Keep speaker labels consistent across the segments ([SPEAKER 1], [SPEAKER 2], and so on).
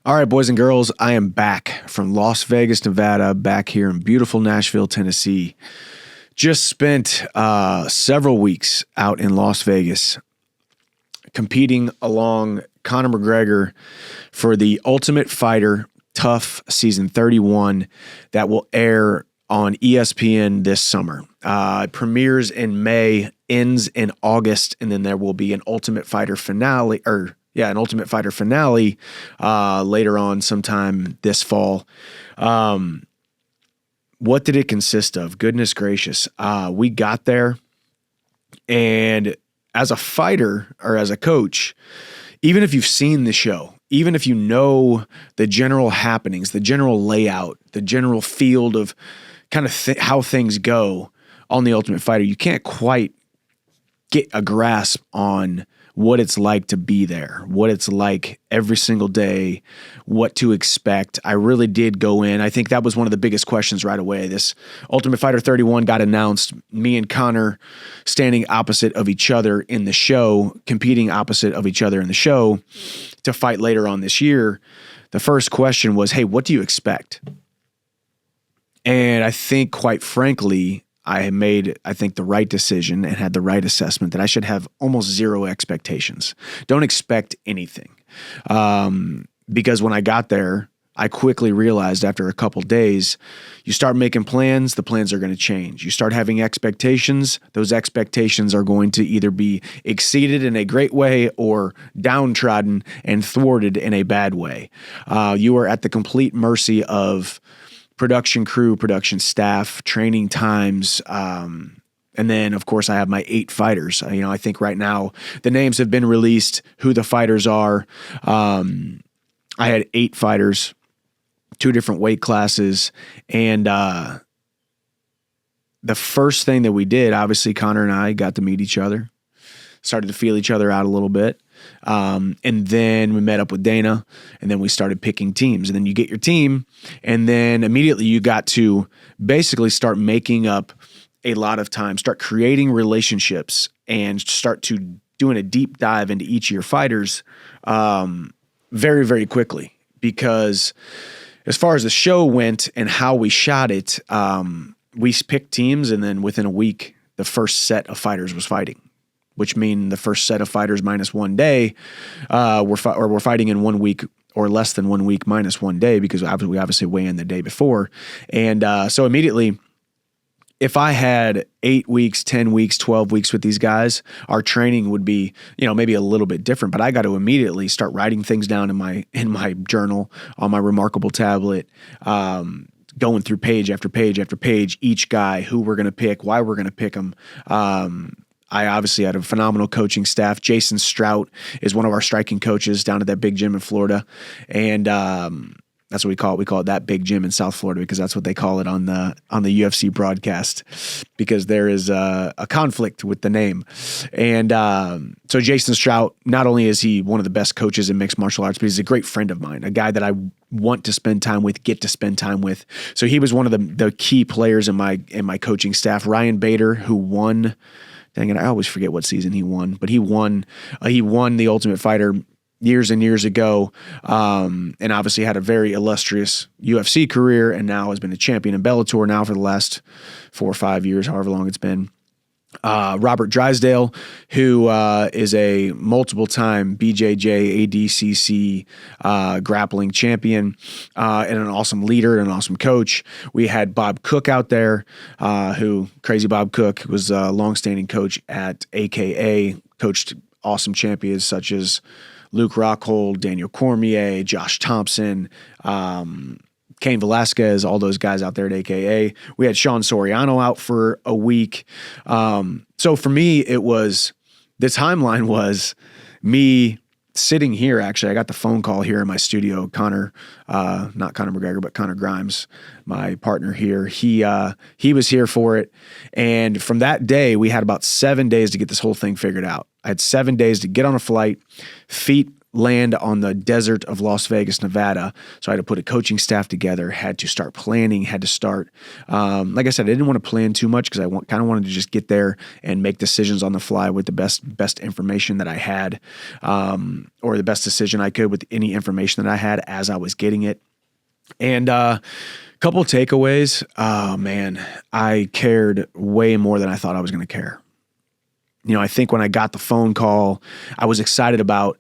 [SPEAKER 1] All right, boys and girls, I am back from Las Vegas, Nevada, back here in beautiful Nashville, Tennessee. Just spent several weeks out in Las Vegas competing along Conor McGregor for the Ultimate Fighter TUF Season 31 that will air on ESPN this summer. It premieres in May, ends in August, and then there will be an Ultimate Fighter finale, an Ultimate Fighter finale later on sometime this fall. What did it consist of? Goodness gracious. We got there, and as a fighter or as a coach, even if you've seen the show, even if you know the general happenings, the general layout, the general field of kind of how things go on The Ultimate Fighter, you can't quite get a grasp on what it's like to be there, what it's like every single day, what to expect. I really did go in. I think that was one of the biggest questions right away. This Ultimate Fighter 31 got announced, me and Conor standing opposite of each other in the show, competing opposite of each other in the show to fight later on this year. The first question was, hey, what do you expect? And I think, quite frankly, I made, the right decision and had the right assessment that I should have almost zero expectations. Don't expect anything. Because when I got there, I quickly realized after a couple days, you start making plans, the plans are going to change. You start having expectations, those expectations are going to either be exceeded in a great way or downtrodden and thwarted in a bad way. You are at the complete mercy of production crew, production staff, training times, and then, of course, I have my 8 fighters. I think right now the names have been released, who the fighters are. I had 8 fighters, 2 different weight classes, and the first thing that we did, obviously, Conor and I got to meet each other, started to feel each other out a little bit. And then we met up with Dana, and then we started picking teams. And then you get your team, and then immediately you got to basically start making up a lot of time, start creating relationships, and start to doing a deep dive into each of your fighters very, very quickly. Because as far as the show went and how we shot it, we picked teams, and then within a week, the first set of fighters was fighting, which mean the first set of fighters minus 1 day we're fighting in 1 week or less than 1 week minus 1 day, because we obviously weigh in the day before. And so immediately, if I had 8 weeks, 10 weeks, 12 weeks with these guys, our training would be, maybe a little bit different, but I got to immediately start writing things down in my journal, on my Remarkable tablet, going through page after page after page, each guy, who we're going to pick, why we're going to pick them. I obviously had a phenomenal coaching staff. Jason Strout is one of our striking coaches down at that big gym in Florida. And that's what we call it. We call it that big gym in South Florida, because that's what they call it on the UFC broadcast, because there is a conflict with the name. And so Jason Strout, not only is he one of the best coaches in mixed martial arts, but he's a great friend of mine, a guy that I want to spend time with, get to spend time with. So he was one of the key players in my coaching staff. Ryan Bader, who won, dang it, I always forget what season he won, but he won the Ultimate Fighter years and years ago, and obviously had a very illustrious UFC career, and now has been a champion in Bellator now for the last 4 or 5 years, however long it's been. Robert Drysdale, who is a multiple-time BJJ, ADCC grappling champion, and an awesome leader and an awesome coach. We had Bob Cook out there, who, Crazy Bob Cook, was a longstanding coach at AKA, coached awesome champions such as Luke Rockhold, Daniel Cormier, Josh Thompson, Cain Velasquez, all those guys out there at AKA. We had Sean Soriano out for a week. So for me, the timeline was me sitting here. Actually, I got the phone call here in my studio. Conor, not Conor McGregor, but Conor Grimes, my partner here, he was here for it. And from that day, we had about 7 days to get this whole thing figured out. I had 7 days to get on a flight, feet land on the desert of Las Vegas, Nevada. So I had to put a coaching staff together, had to start planning, had to start, like I said, I didn't want to plan too much because I kind of wanted to just get there and make decisions on the fly with the best information that I had, or the best decision I could with any information that I had as I was getting it. And couple of takeaways. Oh man, I cared way more than I thought I was going to care. You know, I think when I got the phone call, I was excited about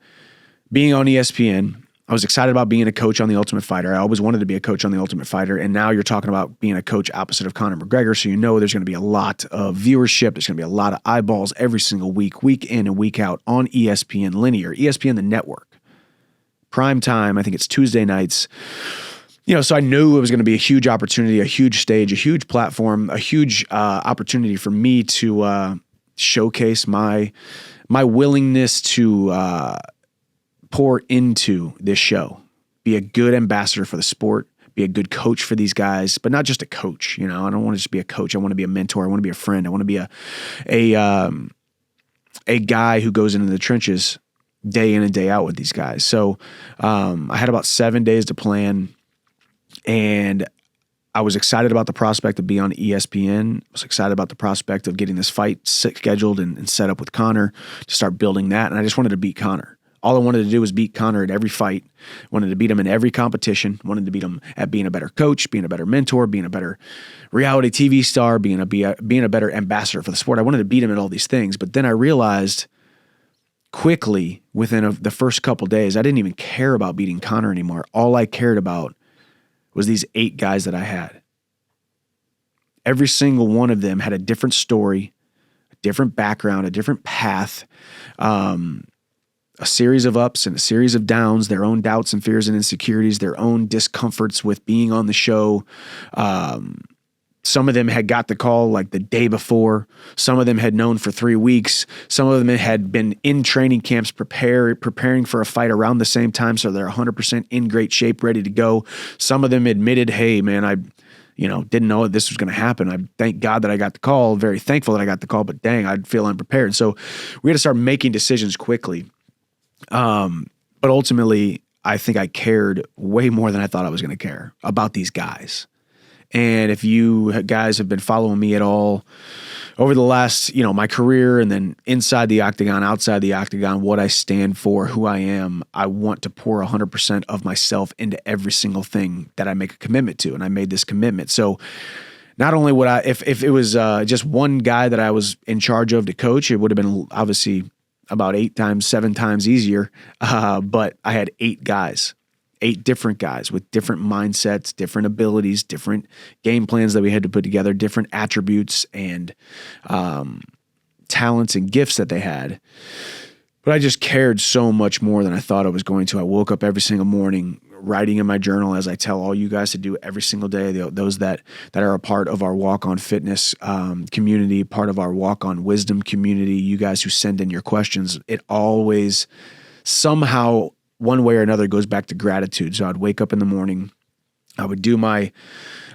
[SPEAKER 1] being on ESPN. I was excited about being a coach on The Ultimate Fighter. I always wanted to be a coach on The Ultimate Fighter. And now you're talking about being a coach opposite of Conor McGregor. So you know there's going to be a lot of viewership. There's going to be a lot of eyeballs every single week in and week out on ESPN Linear, ESPN the network. Prime time, I think it's Tuesday nights. You know, so I knew it was going to be a huge opportunity, a huge stage, a huge platform, a huge opportunity for me to showcase my willingness to pour into this show, be a good ambassador for the sport, be a good coach for these guys, but not just a coach. You know, I don't want to just be a coach. I want to be a mentor. I want to be a friend. I want to be a guy who goes into the trenches day in and day out with these guys. So I had about 7 days to plan, and I was excited about the prospect of being on ESPN. I was excited about the prospect of getting this fight scheduled and set up with Conor to start building that. And I just wanted to beat Conor. All I wanted to do was beat Conor at every fight. Wanted to beat him in every competition. Wanted to beat him at being a better coach, being a better mentor, being a better reality TV star, being a better ambassador for the sport. I wanted to beat him at all these things. But then I realized quickly within the first couple days, I didn't even care about beating Conor anymore. All I cared about was these 8 guys that I had. Every single one of them had a different story, a different background, a different path, a series of ups and a series of downs, their own doubts and fears and insecurities, their own discomforts with being on the show. Some of them had got the call like the day before. Some of them had known for 3 weeks. Some of them had been in training camps preparing for a fight around the same time, so they're 100% in great shape, ready to go. Some of them admitted, hey, man, I didn't know this was going to happen. I thank God that I got the call. Very thankful that I got the call, but dang, I'd feel unprepared. So we had to start making decisions quickly. But ultimately, I think I cared way more than I thought I was going to care about these guys. And if you guys have been following me at all over the last, my career and then inside the octagon, outside the octagon, what I stand for, who I am, I want to pour 100% of myself into every single thing that I make a commitment to. And I made this commitment. So not only would I, if it was just one guy that I was in charge of to coach, it would have been obviously about 7 times easier. But I had 8 guys. 8 different guys with different mindsets, different abilities, different game plans that we had to put together, different attributes and talents and gifts that they had. But I just cared so much more than I thought I was going to. I woke up every single morning writing in my journal, as I tell all you guys to do every single day, those that are a part of our Walk On Fitness community, part of our Walk On Wisdom community, you guys who send in your questions, it always somehow one way or another goes back to gratitude. So I'd wake up in the morning, I would do my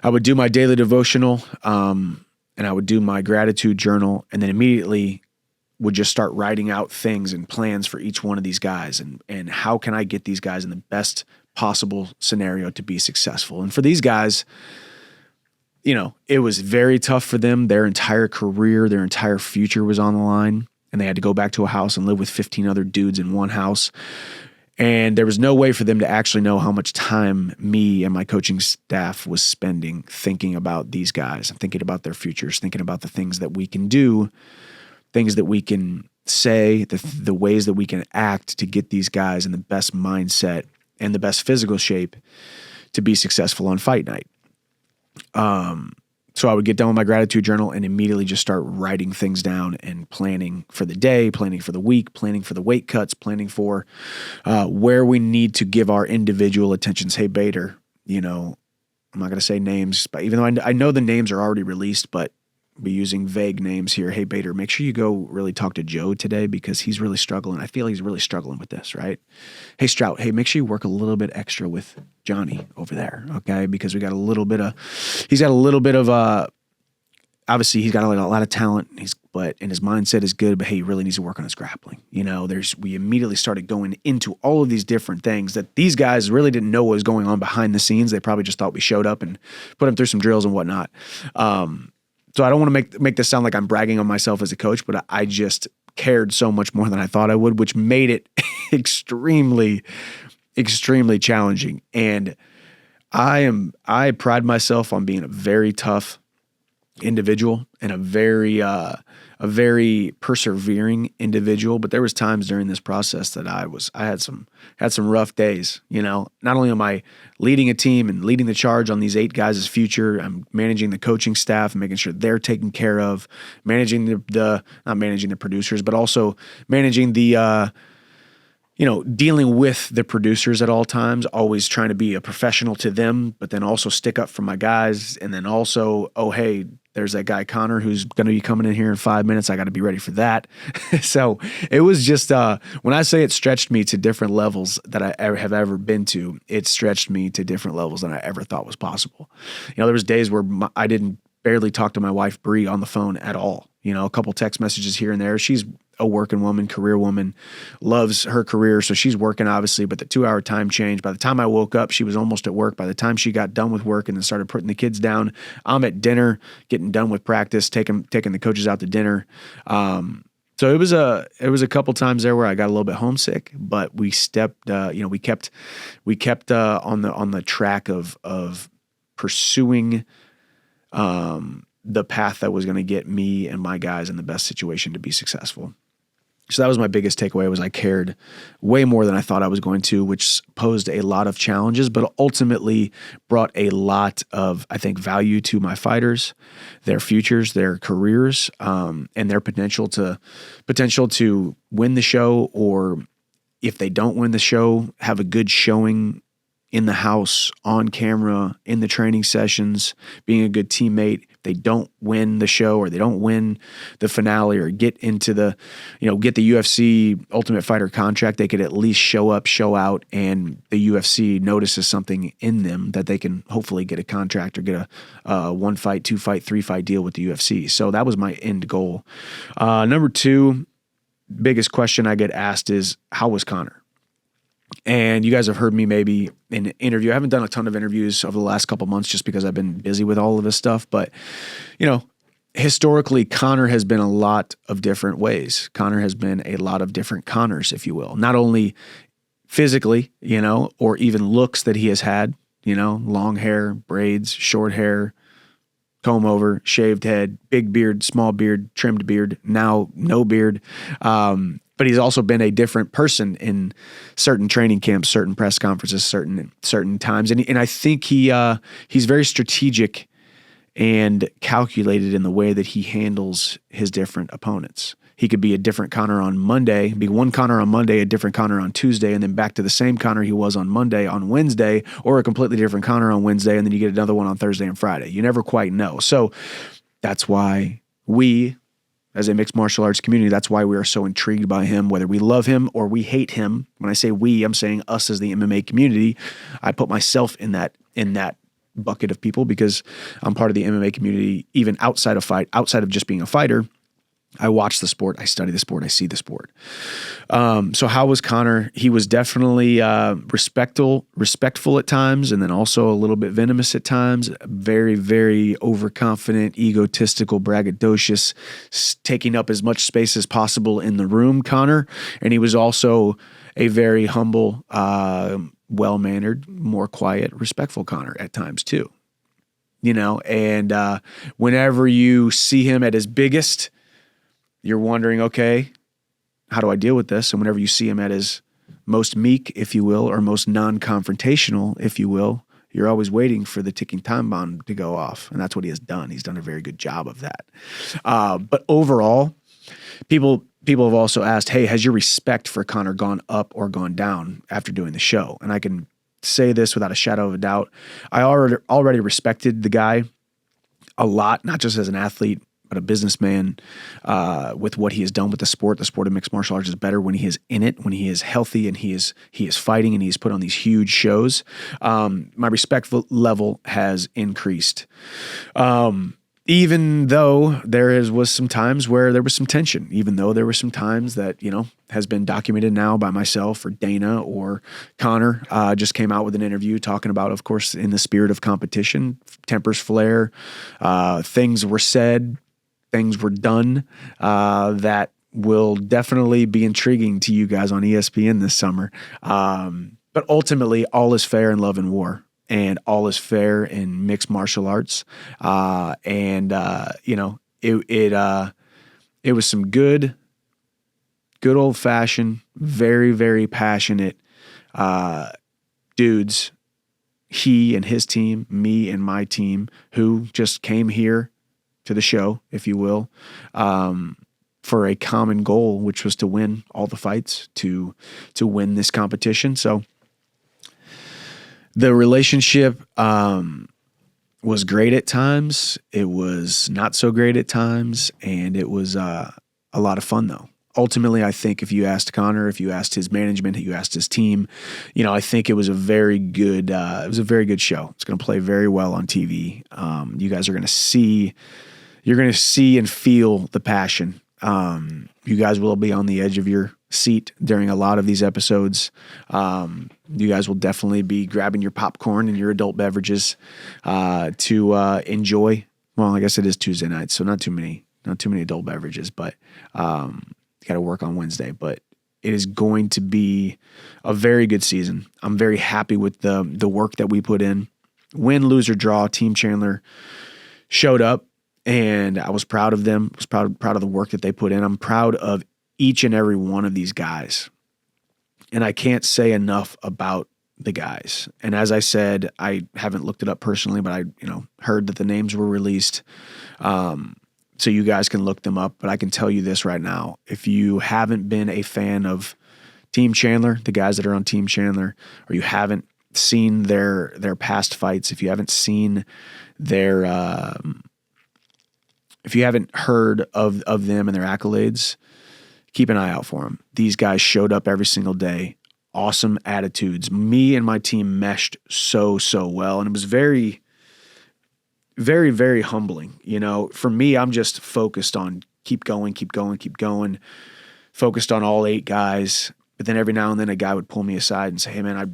[SPEAKER 1] daily devotional, and I would do my gratitude journal, and then immediately would just start writing out things and plans for each one of these guys and how can I get these guys in the best possible scenario to be successful. And for these guys, it was very tough for them. Their entire career, their entire future was on the line, and they had to go back to a house and live with 15 other dudes in one house. And there was no way for them to actually know how much time me and my coaching staff was spending thinking about these guys and thinking about their futures, thinking about the things that we can do, things that we can say, the ways that we can act to get these guys in the best mindset and the best physical shape to be successful on fight night. So I would get done with my gratitude journal and immediately just start writing things down and planning for the day, planning for the week, planning for the weight cuts, planning for where we need to give our individual attentions. Hey, Bader, I'm not going to say names, but even though I know the names are already released, but be using vague names here. Hey, Bader, make sure you go really talk to Joe today because he's really struggling. I feel he's really struggling with this, right? Hey, Strout, hey, make sure you work a little bit extra with Johnny over there, okay? Because he's got a little bit of obviously he's got a lot of talent. And his mindset is good, but hey, he really needs to work on his grappling. We immediately started going into all of these different things that these guys really didn't know what was going on behind the scenes. They probably just thought we showed up and put him through some drills and whatnot. So I don't want to make this sound like I'm bragging on myself as a coach, but I just cared so much more than I thought I would, which made it extremely, extremely challenging. And I pride myself on being a very tough individual and a very persevering individual. But there was times during this process that I had some rough days. Not only am I leading a team and leading the charge on these 8 guys' future, I'm managing the coaching staff and making sure they're taken care of, managing not managing the producers, but also managing the dealing with the producers at all times, always trying to be a professional to them, but then also stick up for my guys. And then also, oh, hey, there's that guy Conor who's going to be coming in here in 5 minutes. I got to be ready for that. So it was just, when I say it stretched me to different levels that I have ever been to, it stretched me to different levels than I ever thought was possible. There was days where I didn't barely talk to my wife, Bree, on the phone at all. A couple text messages here and there. She's a working woman, career woman, loves her career. So she's working, obviously, but the 2-hour time change. By the time I woke up, she was almost at work. By the time she got done with work and then started putting the kids down, I'm at dinner, getting done with practice, taking the coaches out to dinner. So it was a couple times there where I got a little bit homesick, but we stepped, we kept on the track of pursuing, the path that was going to get me and my guys in the best situation to be successful. So that was my biggest takeaway, was I cared way more than I thought I was going to, which posed a lot of challenges, but ultimately brought a lot of, I think, value to my fighters, their futures, their careers, and their potential to win the show, or if they don't win the show, have a good showing in the house, on camera, in the training sessions, being a good teammate. If they don't win the show, or they don't win the finale, or get into the UFC Ultimate Fighter contract, they could at least show up, show out, and the UFC notices something in them that they can hopefully get a contract or get a 1-fight, 2-fight, 3-fight deal with the UFC. So that was my end goal. Number 2, biggest question I get asked is, how was Conor? And you guys have heard me maybe in an interview. I haven't done a ton of interviews over the last couple months just because I've been busy with all of this stuff. But, historically, Conor has been a lot of different ways. Conor has been a lot of different Conors, if you will. Not only physically, or even looks that he has had, long hair, braids, short hair, comb over, shaved head, big beard, small beard, trimmed beard, now no beard. But he's also been a different person in certain training camps, certain press conferences, certain times. And I think he's very strategic and calculated in the way that he handles his different opponents. He could be a different Conor on Monday, be one Conor on Monday, a different Conor on Tuesday, and then back to the same Conor he was on Monday on Wednesday, or a completely different Conor on Wednesday, and then you get another one on Thursday and Friday. You never quite know. So that's why we, as a mixed martial arts community, that's why we are so intrigued by him, whether we love him or we hate him. When I say we, I'm saying us as the MMA community. I put myself in that bucket of people because I'm part of the MMA community, even outside of just being a fighter. I watch the sport, I study the sport, I see the sport. So how was Conor? He was definitely respectful at times, and then also a little bit venomous at times. Very, very overconfident, egotistical, braggadocious, taking up as much space as possible in the room, Conor. And he was also a very humble, well-mannered, more quiet, respectful Conor at times too. And whenever you see him at his biggest, you're wondering, okay, how do I deal with this? And whenever you see him at his most meek, if you will, or most non-confrontational, if you will, you're always waiting for the ticking time bomb to go off. And that's what he has done. He's done a very good job of that. But overall, people have also asked, hey, has your respect for Conor gone up or gone down after doing the show? And I can say this without a shadow of a doubt. I already respected the guy a lot, not just as an athlete, but a businessman, with what he has done with the sport. The sport of mixed martial arts is better when he is in it, when he is healthy and he is fighting and he's put on these huge shows. My respect level has increased. even though was some times where there was some tension, even though there were some times that, has been documented now by myself or Dana or Connor, just came out with an interview talking about, of course, in the spirit of competition, tempers flare, things were said, things were done, that will definitely be intriguing to you guys on ESPN this summer. But ultimately, all is fair in love and war. And all is fair in mixed martial arts. It was some good old fashioned, very, very passionate dudes. He and his team, me and my team, who just came here to the show, if you will, for a common goal, which was to win all the fights, to win this competition. So the relationship was great at times. It was not so great at times, and it was a lot of fun, though. Ultimately, I think if you asked Connor, if you asked his management, if you asked his team, I think it was a very good. It was a very good show. It's going to play very well on TV. You guys are going to see. You're going to see and feel the passion. You guys will be on the edge of your seat during a lot of these episodes. You guys will definitely be grabbing your popcorn and your adult beverages to enjoy. Well, I guess it is Tuesday night, so not too many adult beverages, but got to work on Wednesday. But it is going to be a very good season. I'm very happy with the work that we put in. Win, lose, or draw, Team Chandler showed up, and I was proud of them. I was proud of the work that they put in. I'm proud of each and every one of these guys. And I can't say enough about the guys. And as I said, I haven't looked it up personally, but I, heard that the names were released. So you guys can look them up, but I can tell you this right now. If you haven't been a fan of Team Chandler, the guys that are on Team Chandler, or you haven't seen their past fights, if you haven't seen their, if you haven't heard of them and their accolades, keep an eye out for them. These guys showed up every single day. Awesome attitudes. Me and my team meshed so well. And it was very, very, very humbling. For me, I'm just focused on keep going. Focused on all 8 guys. But then every now and then a guy would pull me aside and say, hey man, I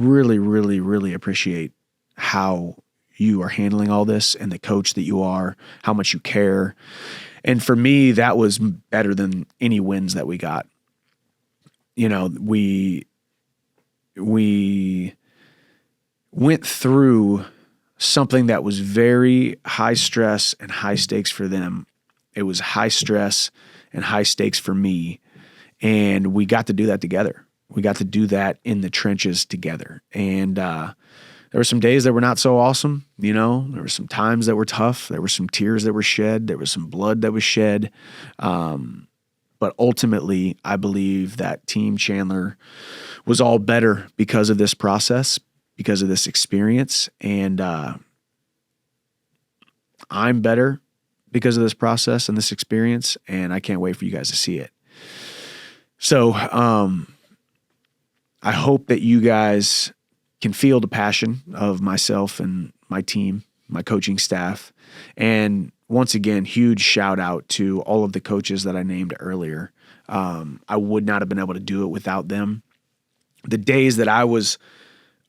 [SPEAKER 1] really, really, really appreciate how you are handling all this and the coach that you are, how much you care. And for me, that was better than any wins that we got. We went through something that was very high stress and high stakes for them. It was high stress and high stakes for me. And we got to do that together. We got to do that in the trenches together. And there were some days that were not so awesome. There were some times that were tough. There were some tears that were shed. There was some blood that was shed. But ultimately, I believe that Team Chandler was all better because of this process, because of this experience. And I'm better because of this process and this experience. And I can't wait for you guys to see it. So I hope that you guys can feel the passion of myself and my team, my coaching staff. And once again, huge shout out to all of the coaches that I named earlier. I would not have been able to do it without them. The days that I was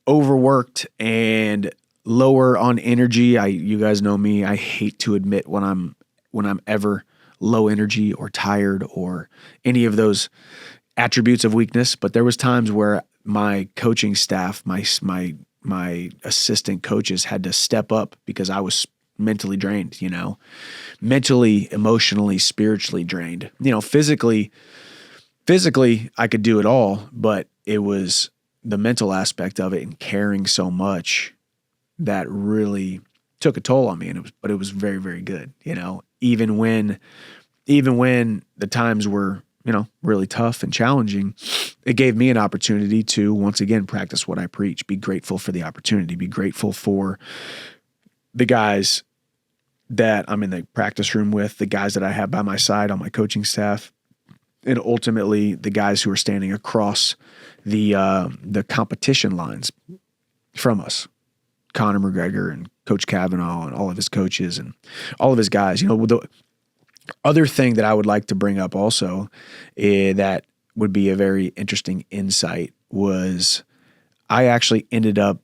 [SPEAKER 1] overworked and lower on energy, you guys know me, I hate to admit when I'm ever low energy or tired or any of those attributes of weakness, but there was times where my coaching staff, my assistant coaches had to step up because I was mentally drained, mentally, emotionally, spiritually drained. Physically I could do it all, but it was the mental aspect of it and caring so much that really took a toll on me. But it was very, very good. Even when the times were, really tough and challenging, it gave me an opportunity to once again practice what I preach, be grateful for the opportunity, be grateful for the guys that I'm in the practice room with, the guys that I have by my side on my coaching staff, and ultimately the guys who are standing across the competition lines from us. Conor McGregor and Coach Kavanaugh and all of his coaches and all of his guys. The other thing that I would like to bring up also that would be a very interesting insight was I actually ended up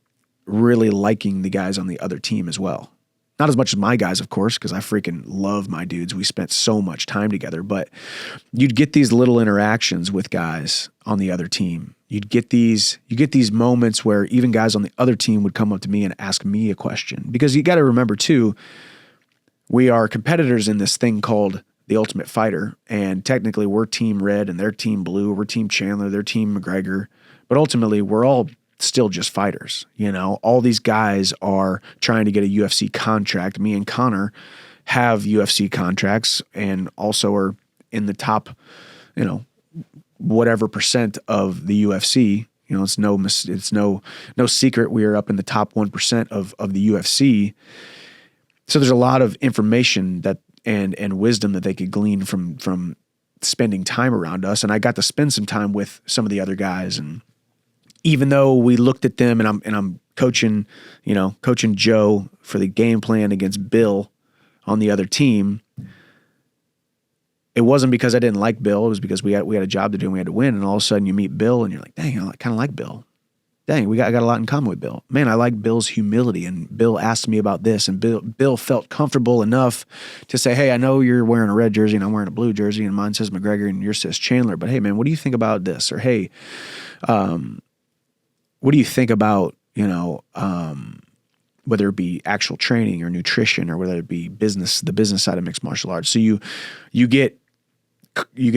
[SPEAKER 1] really liking the guys on the other team as well. Not as much as my guys, of course, because I freaking love my dudes. We spent so much time together, but you'd get these little interactions with guys on the other team. You get these moments where even guys on the other team would come up to me and ask me a question. Because you got to remember too, we are competitors in this thing called the Ultimate Fighter, and technically we're Team Red and they're Team Blue. We're Team Chandler, they're Team McGregor, but ultimately we're all still just fighters. All these guys are trying to get a UFC contract. Me and Conor have UFC contracts and also are in the top, whatever percent of the UFC. It's no secret we are up in the top 1% of the UFC. So there's a lot of information that and wisdom that they could glean from spending time around us. And I got to spend some time with some of the other guys, and even though we looked at them and I'm coaching Joe for the game plan against Bill on the other team, it wasn't because I didn't like Bill. It was because we had a job to do and we had to win. And all of a sudden you meet Bill and you're like, dang, I kind of like Bill. Dang, I got a lot in common with Bill. Man, I like Bill's humility. And Bill asked me about this, and Bill felt comfortable enough to say, hey, I know you're wearing a red jersey and I'm wearing a blue jersey and mine says McGregor and yours says Chandler. But hey, man, what do you think about this? Or hey, what do you think about, whether it be actual training or nutrition or whether it be the business side of mixed martial arts? So you get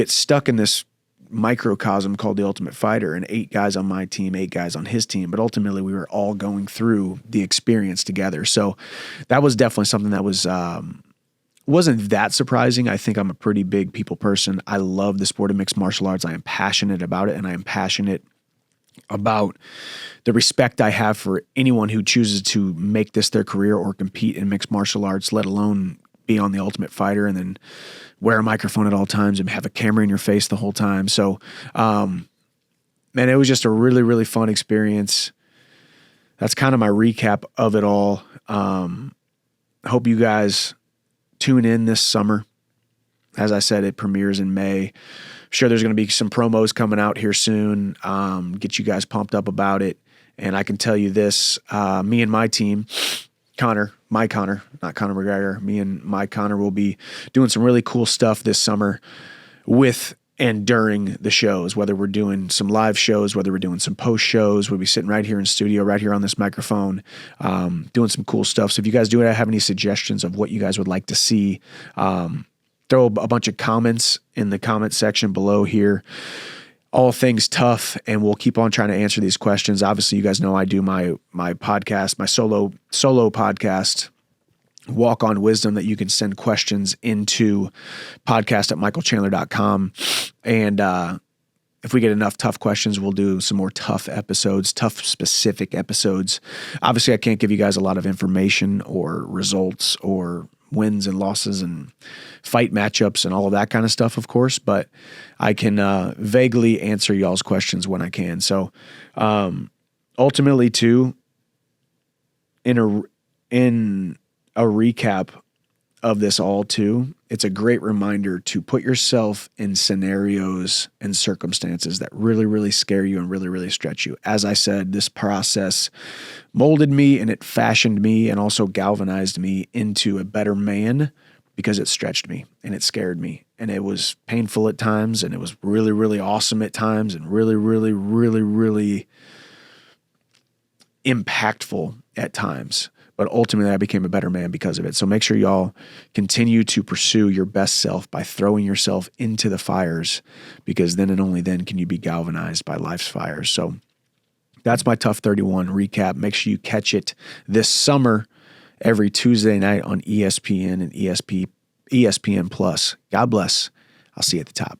[SPEAKER 1] stuck in this microcosm called the Ultimate Fighter, and 8 guys on my team, 8 guys on his team, but ultimately we were all going through the experience together. So that was definitely something that wasn't that surprising. I think I'm a pretty big people person. I love the sport of mixed martial arts. I am passionate about it, and I am passionate about the respect I have for anyone who chooses to make this their career or compete in mixed martial arts, let alone be on the Ultimate Fighter and then wear a microphone at all times and have a camera in your face the whole time. So, man, it was just a really, really fun experience. That's kind of my recap of it all. I hope you guys tune in this summer. As I said, it premieres in May. I'm sure there's going to be some promos coming out here soon. Get you guys pumped up about it. And I can tell you this, me and my team, my Conor, not Conor McGregor, me and my Conor will be doing some really cool stuff this summer with and during the shows, whether we're doing some live shows, whether we're doing some post shows. We'll be sitting right here in studio, right here on this microphone, doing some cool stuff. So if you guys do have any suggestions of what you guys would like to see, throw a bunch of comments in the comment section below here. All things TUF, and we'll keep on trying to answer these questions. Obviously, you guys know I do my podcast, my solo podcast, Walk on Wisdom, that you can send questions into podcast@michaelchandler.com. And if we get enough TUF questions, we'll do some more TUF episodes, TUF specific episodes. Obviously, I can't give you guys a lot of information or results or wins and losses and fight matchups and all of that kind of stuff, of course, but I can vaguely answer y'all's questions when I can. So ultimately, too, in a recap of this all, too, it's a great reminder to put yourself in scenarios and circumstances that really, really scare you and really, really stretch you. As I said, this process molded me and it fashioned me and also galvanized me into a better man because it stretched me and it scared me. And it was painful at times and it was really, really awesome at times and really, really, really, really impactful at times. But ultimately, I became a better man because of it. So make sure y'all continue to pursue your best self by throwing yourself into the fires, because then and only then can you be galvanized by life's fires. So that's my TUF 31 recap. Make sure you catch it this summer every Tuesday night on ESPN and ESPN Plus. God bless. I'll see you at the top.